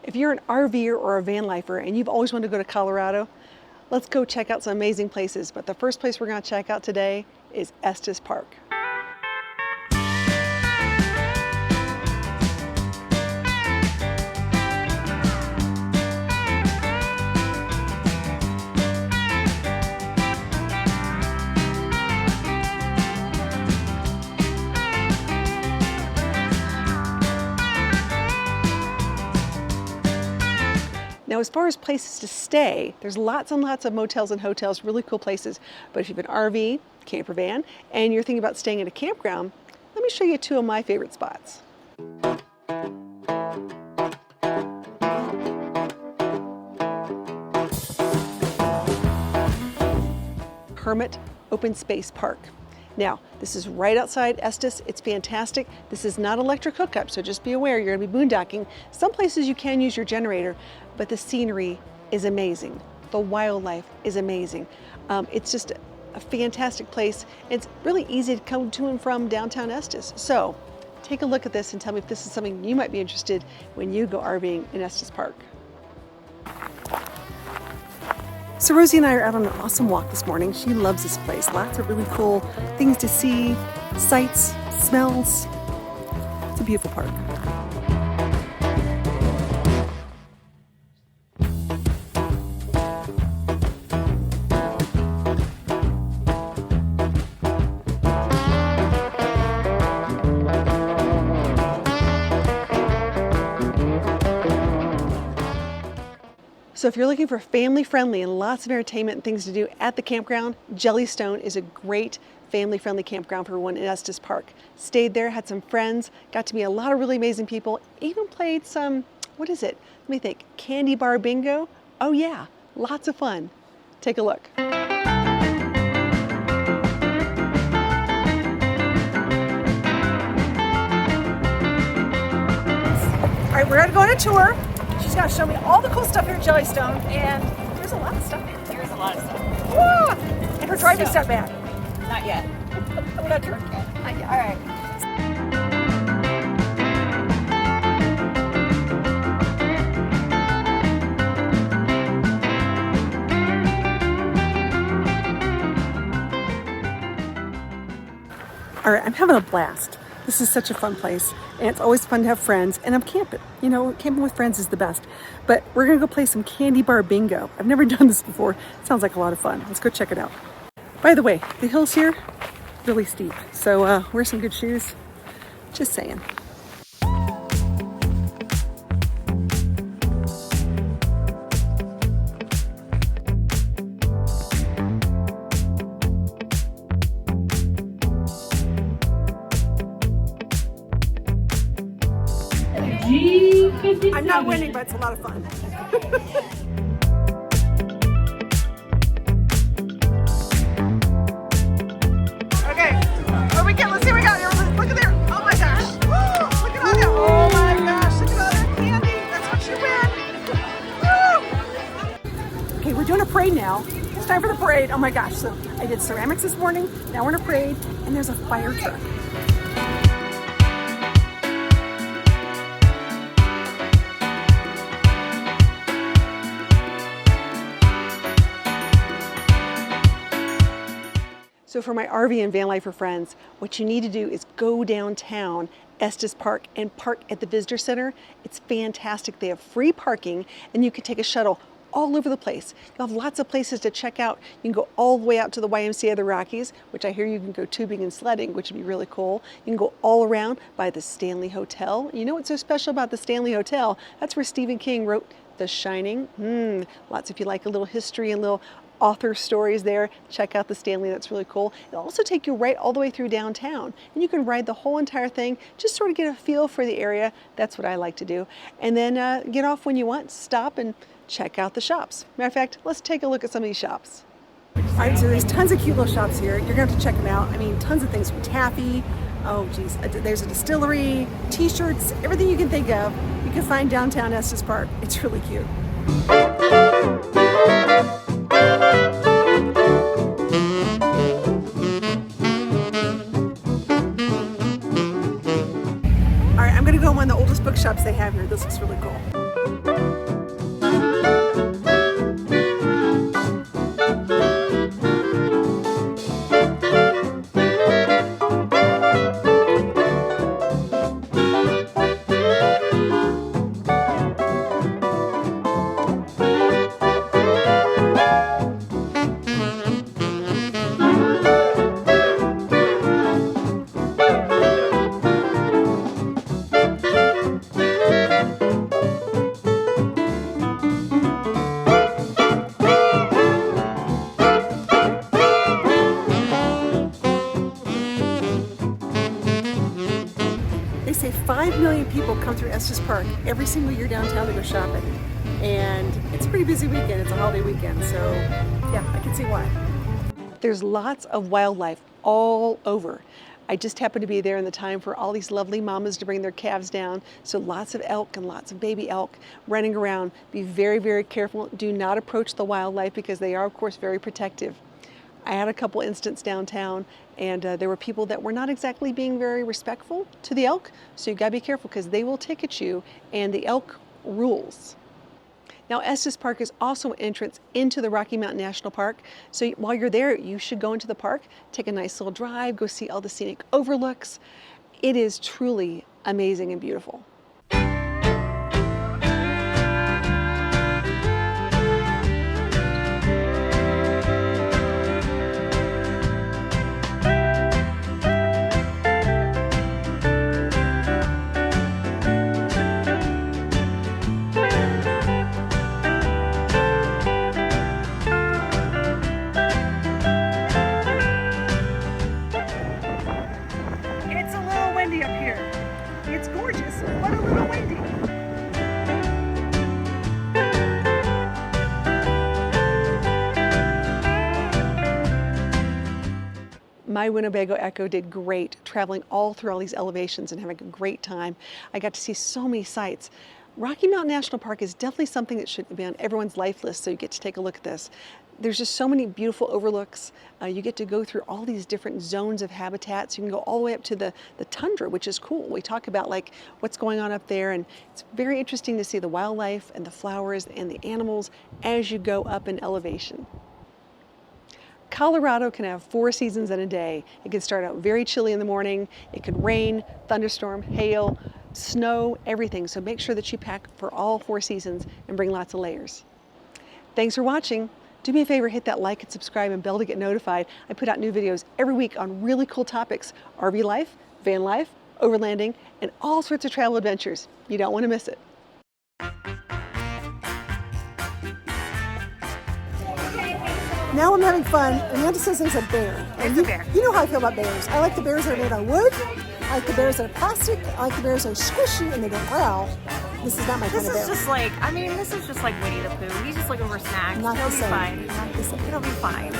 If you're an RVer or a van lifer and you've always wanted to go to Colorado, let's go check out some amazing places. But the first place we're going to check out today is Estes Park. Now, as far as places to stay, there's lots and lots of motels and hotels, really cool places. But if you have an RV, camper van, and you're thinking about staying at a campground, let me show you two of my favorite spots. Hermit Open Space Park. Now, this is right outside Estes. It's fantastic. This is not electric hookup, so just be aware you're going to be boondocking. Some places you can use your generator, but the scenery is amazing. The wildlife is amazing. It's just a fantastic place. It's really easy to come to and from downtown Estes. So take a look at this and tell me if this is something you might be interested when you go RVing in Estes Park. So Rosie and I are out on an awesome walk this morning. She loves this place. Lots of really cool things to see, sights, smells. It's a beautiful park. So if you're looking for family-friendly and lots of entertainment and things to do at the campground, Jellystone is a great family-friendly campground for everyone in Estes Park. Stayed there, had some friends, got to meet a lot of really amazing people, even played some, what is it? Let me think, candy bar bingo? Oh yeah, lots of fun. Take a look. All right, we're gonna go on a tour. She's gonna show me all the cool stuff here at Jellystone, and there's a lot of stuff here. There's a lot of stuff. Whoa! And her driving stuff back. Not yet. We're not doing it yet. Not yet. All right. All right, I'm having a blast. This is such a fun place, and it's always fun to have friends, and I'm camping. You know, camping with friends is the best. But we're gonna go play some candy bar bingo. I've never done this before. It sounds like a lot of fun. Let's go check it out. By the way, the hills here, really steep. So wear some good shoes. Just saying. I'm not winning, but it's a lot of fun. Okay, what we get? Let's see what we got here. Look at there. Oh my gosh. Woo! Look at all that. Oh my gosh. Look at all that candy. That's what you win. Woo! Okay, we're doing a parade now. It's time for the parade. Oh my gosh. So I did ceramics this morning. Now we're in a parade, and there's a fire truck. So for my RV and van lifer friends, what you need to do is go downtown Estes Park and park at the visitor center. It's fantastic. They have free parking, and you can take a shuttle all over the place. You'll have lots of places to check out. You can go all the way out to the YMCA of the Rockies, which I hear you can go tubing and sledding, which would be really cool. You can go all around by the Stanley Hotel. You know what's so special about the Stanley Hotel? That's where Stephen King wrote The Shining. Lots if you like a little history and little author stories there. Check out the Stanley, that's really cool. It'll also take you right all the way through downtown, and you can ride the whole entire thing, just sort of get a feel for the area. That's what I like to do. And then get off when you want, stop and check out the shops. Matter of fact, let's take a look at some of these shops. All right, so there's tons of cute little shops here. You're gonna have to check them out. I mean, tons of things from taffy. Oh geez, there's a distillery, t-shirts, everything you can think of. You can find downtown Estes Park. It's really cute. All right, I'm gonna go in one of the oldest bookshops they have here. This looks really cool. Estes Park every single year downtown to go shopping. And it's a pretty busy weekend. It's a holiday weekend, so yeah, I can see why. There's lots of wildlife all over. I just happened to be there in the time for all these lovely mamas to bring their calves down. So lots of elk and lots of baby elk running around. Be very, very careful. Do not approach the wildlife because they are, of course, very protective. I had a couple incidents downtown, and there were people that were not exactly being very respectful to the elk. So you gotta be careful because they will ticket you, and the elk rules. Now, Estes Park is also an entrance into the Rocky Mountain National Park. So while you're there, you should go into the park, take a nice little drive, go see all the scenic overlooks. It is truly amazing and beautiful. Up here. It's gorgeous, but a little windy. My Winnebago Echo did great traveling all through all these elevations and having a great time. I got to see so many sights. Rocky Mountain National Park is definitely something that should be on everyone's life list, so you get to take a look at this. There's just so many beautiful overlooks. You get to go through all these different zones of habitats. You can go all the way up to the tundra, which is cool. We talk about like what's going on up there, and it's very interesting to see the wildlife and the flowers and the animals as you go up in elevation. Colorado can have 4 seasons in a day. It can start out very chilly in the morning. It could rain, thunderstorm, hail, snow, everything. So make sure that you pack for all 4 seasons and bring lots of layers. Thanks for watching. Do me a favor, hit that like and subscribe and bell to get notified. I put out new videos every week on really cool topics: RV life, van life, overlanding, and all sorts of travel adventures. You don't want to miss it. Now I'm having fun. Amanda says there's a bear. There's a bear. You know how I feel about bears. I like the bears that are made of wood. I like the bears that are plastic. I like the bears that are squishy and they don't growl. This is not my kind of bear. This is just like, I mean, this is just like Winnie the Pooh. He's just looking for snacks. Not He'll the be same. fine. Not the same. He'll be fine.